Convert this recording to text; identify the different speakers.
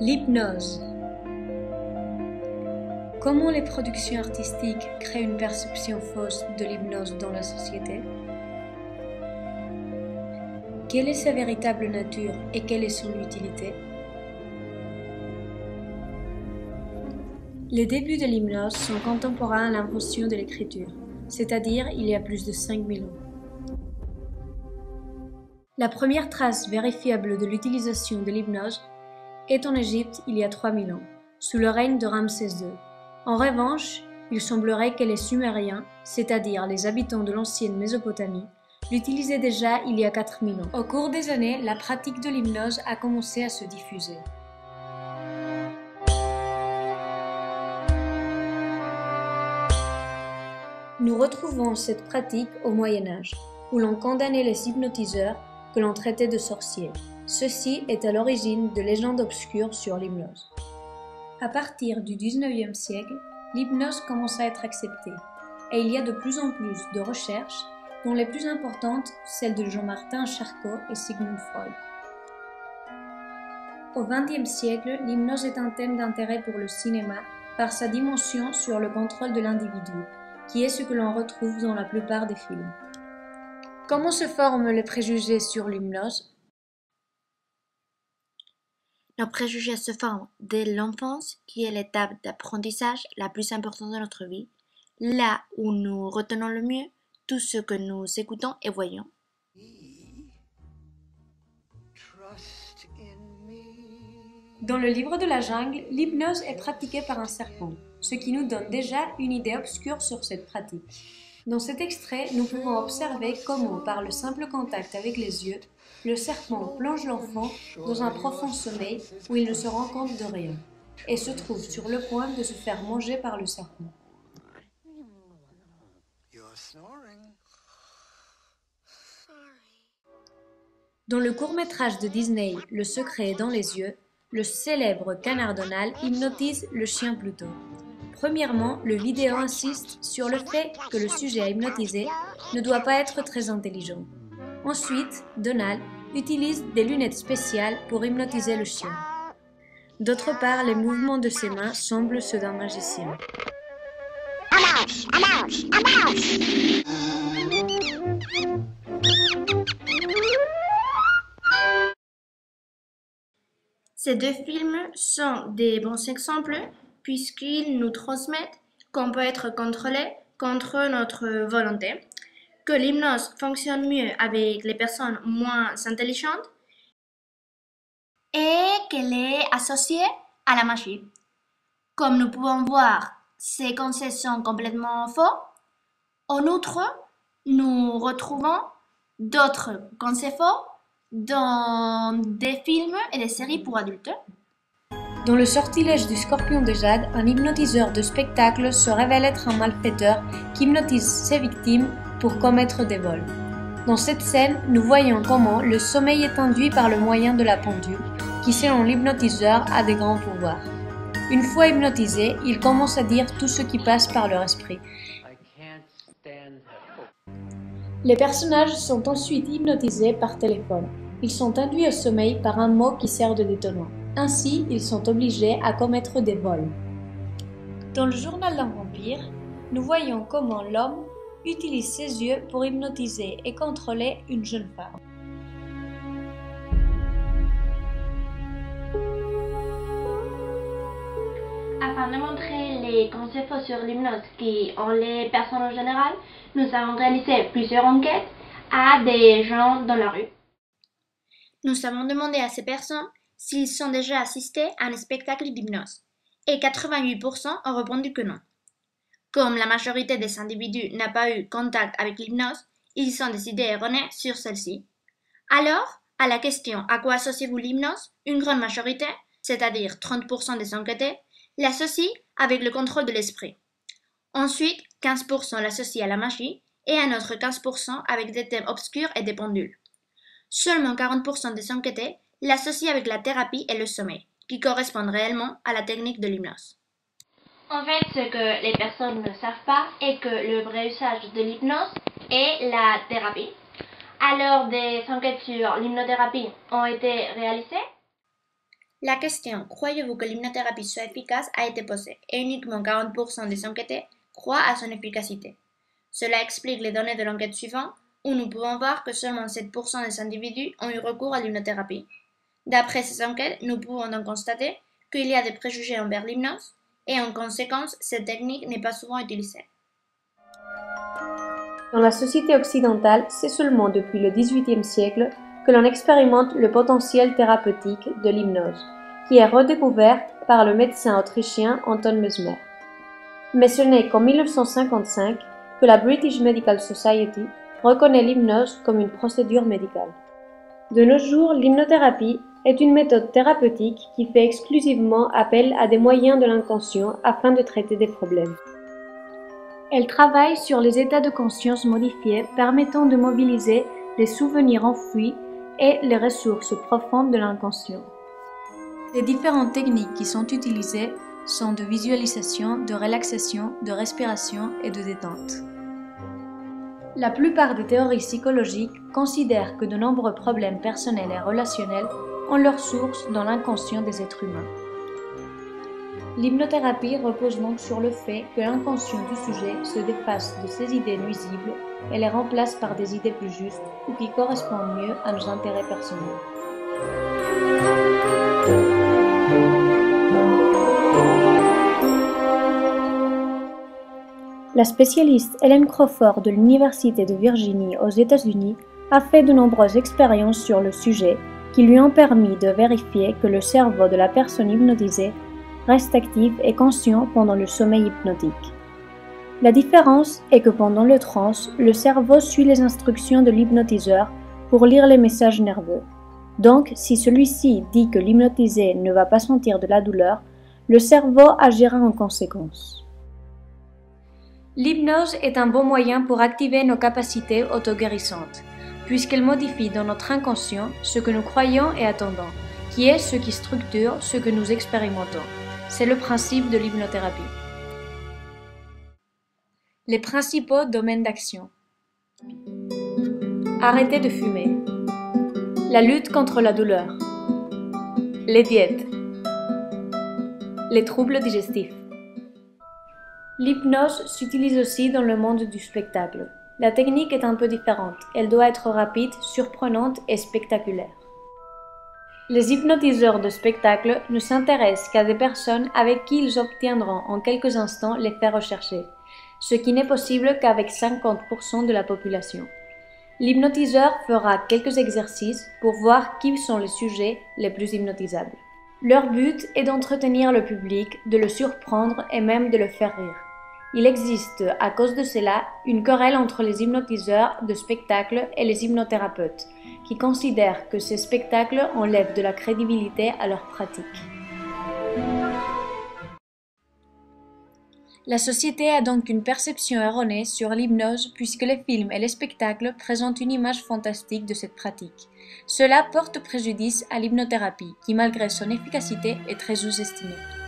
Speaker 1: L'hypnose. Comment les productions artistiques créent une perception fausse de l'hypnose dans la société? Quelle est sa véritable nature et quelle est son utilité? Les débuts de l'hypnose sont contemporains à l'invention de l'écriture, c'est-à-dire il y a plus de 5000 ans. La première trace vérifiable de l'utilisation de l'hypnose est en Égypte il y a 3000 ans, sous le règne de Ramsès II. En revanche, il semblerait que les Sumériens, c'est-à-dire les habitants de l'ancienne Mésopotamie, l'utilisaient déjà il y a 4000 ans. Au cours des années, la pratique de l'hypnose a commencé à se diffuser. Nous retrouvons cette pratique au Moyen Âge, où l'on condamnait les hypnotiseurs que l'on traitait de sorciers. Ceci est à l'origine de légendes obscures sur l'hypnose. À partir du XIXe siècle, l'hypnose commence à être acceptée, et il y a de plus en plus de recherches, dont les plus importantes celles de Jean-Martin Charcot et Sigmund Freud. Au XXe siècle, l'hypnose est un thème d'intérêt pour le cinéma par sa dimension sur le contrôle de l'individu, qui est ce que l'on retrouve dans la plupart des films. Comment se forment les préjugés sur l'hypnose?
Speaker 2: Nos préjugés se forment dès l'enfance, qui est l'étape d'apprentissage la plus importante de notre vie, là où nous retenons le mieux tout ce que nous écoutons et voyons.
Speaker 1: Dans le livre de la jungle, l'hypnose est pratiquée par un serpent, ce qui nous donne déjà une idée obscure sur cette pratique. Dans cet extrait, nous pouvons observer comment, par le simple contact avec les yeux, le serpent plonge l'enfant dans un profond sommeil où il ne se rend compte de rien, et se trouve sur le point de se faire manger par le serpent. Dans le court-métrage de Disney, Le secret est dans les yeux, le célèbre canard Donald hypnotise le chien Pluto. Premièrement, le vidéo insiste sur le fait que le sujet à hypnotiser ne doit pas être très intelligent. Ensuite, Donald utilise des lunettes spéciales pour hypnotiser le chien. D'autre part, les mouvements de ses mains semblent ceux d'un magicien.
Speaker 2: Ces deux films sont des bons exemples puisqu'ils nous transmettent qu'on peut être contrôlé contre notre volonté, que l'hypnose fonctionne mieux avec les personnes moins intelligentes et qu'elle est associée à la magie. Comme nous pouvons voir, ces concepts sont complètement faux. En outre, nous retrouvons d'autres concepts faux dans des films et des séries pour adultes.
Speaker 1: Dans Le sortilège du scorpion de jade, un hypnotiseur de spectacle se révèle être un malfaiteur qui hypnotise ses victimes pour commettre des vols. Dans cette scène, nous voyons comment le sommeil est induit par le moyen de la pendule, qui selon l'hypnotiseur a des grands pouvoirs. Une fois hypnotisés, ils commencent à dire tout ce qui passe par leur esprit. Les personnages sont ensuite hypnotisés par téléphone. Ils sont induits au sommeil par un mot qui sert de détonant. Ainsi, ils sont obligés à commettre des vols. Dans le journal d'un vampire, nous voyons comment l'homme utilise ses yeux pour hypnotiser et contrôler une jeune femme.
Speaker 2: Afin de montrer les concepts faux sur l'hypnose qui ont les personnes en général, nous avons réalisé plusieurs enquêtes à des gens dans la rue. Nous avons demandé à ces personnes s'ils ont déjà assisté à un spectacle d'hypnose, et 88% ont répondu que non. Comme la majorité des individus n'a pas eu contact avec l'hypnose, ils ont décidé erroné sur celle-ci. Alors, à la question « À quoi associez-vous l'hypnose ?», une grande majorité, c'est-à-dire 30% des enquêtés, l'associe avec le contrôle de l'esprit. Ensuite, 15% l'associent à la magie et un autre 15% avec des thèmes obscurs et des pendules. Seulement 40% des enquêtés l'associent avec la thérapie et le sommeil, qui correspondent réellement à la technique de l'hypnose. En fait, ce que les personnes ne savent pas est que le vrai usage de l'hypnose est la thérapie. Alors, des enquêtes sur l'hypnothérapie ont été réalisées. La question « Croyez-vous que l'hypnothérapie soit efficace ?» a été posée et uniquement 40% des enquêtés croient à son efficacité. Cela explique les données de l'enquête suivante où nous pouvons voir que seulement 7% des individus ont eu recours à l'hypnothérapie. D'après ces enquêtes, nous pouvons donc constater qu'il y a des préjugés envers l'hypnose et en conséquence, cette technique n'est pas souvent utilisée.
Speaker 1: Dans la société occidentale, c'est seulement depuis le XVIIIe siècle que l'on expérimente le potentiel thérapeutique de l'hypnose, qui est redécouvert par le médecin autrichien Anton Mesmer. Mais ce n'est qu'en 1955 que la British Medical Society reconnaît l'hypnose comme une procédure médicale. De nos jours, l'hypnothérapie est une méthode thérapeutique qui fait exclusivement appel à des moyens de l'inconscient afin de traiter des problèmes. Elle travaille sur les états de conscience modifiés permettant de mobiliser les souvenirs enfouis et les ressources profondes de l'inconscient. Les différentes techniques qui sont utilisées sont de visualisation, de relaxation, de respiration et de détente. La plupart des théories psychologiques considèrent que de nombreux problèmes personnels et relationnels ont leur source dans l'inconscient des êtres humains. L'hypnothérapie repose donc sur le fait que l'inconscient du sujet se défasse de ses idées nuisibles et les remplace par des idées plus justes ou qui correspondent mieux à nos intérêts personnels. La spécialiste Helen Crawford de l'Université de Virginie aux États-Unis a fait de nombreuses expériences sur le sujet qui lui ont permis de vérifier que le cerveau de la personne hypnotisée reste actif et conscient pendant le sommeil hypnotique. La différence est que pendant le trance, le cerveau suit les instructions de l'hypnotiseur pour lire les messages nerveux. Donc, si celui-ci dit que l'hypnotisé ne va pas sentir de la douleur, le cerveau agira en conséquence. L'hypnose est un bon moyen pour activer nos capacités autoguérissantes, puisqu'elle modifie dans notre inconscient ce que nous croyons et attendons, qui est ce qui structure ce que nous expérimentons. C'est le principe de l'hypnothérapie. Les principaux domaines d'action. Arrêter de fumer. La lutte contre la douleur. Les diètes. Les troubles digestifs. L'hypnose s'utilise aussi dans le monde du spectacle. La technique est un peu différente. Elle doit être rapide, surprenante et spectaculaire. Les hypnotiseurs de spectacle ne s'intéressent qu'à des personnes avec qui ils obtiendront en quelques instants l'effet recherché, ce qui n'est possible qu'avec 50% de la population. L'hypnotiseur fera quelques exercices pour voir qui sont les sujets les plus hypnotisables. Leur but est d'entretenir le public, de le surprendre et même de le faire rire. Il existe, à cause de cela, une querelle entre les hypnotiseurs de spectacle et les hypnothérapeutes, qui considèrent que ces spectacles enlèvent de la crédibilité à leur pratique. La société a donc une perception erronée sur l'hypnose puisque les films et les spectacles présentent une image fantastique de cette pratique. Cela porte préjudice à l'hypnothérapie qui, malgré son efficacité, est très sous-estimée.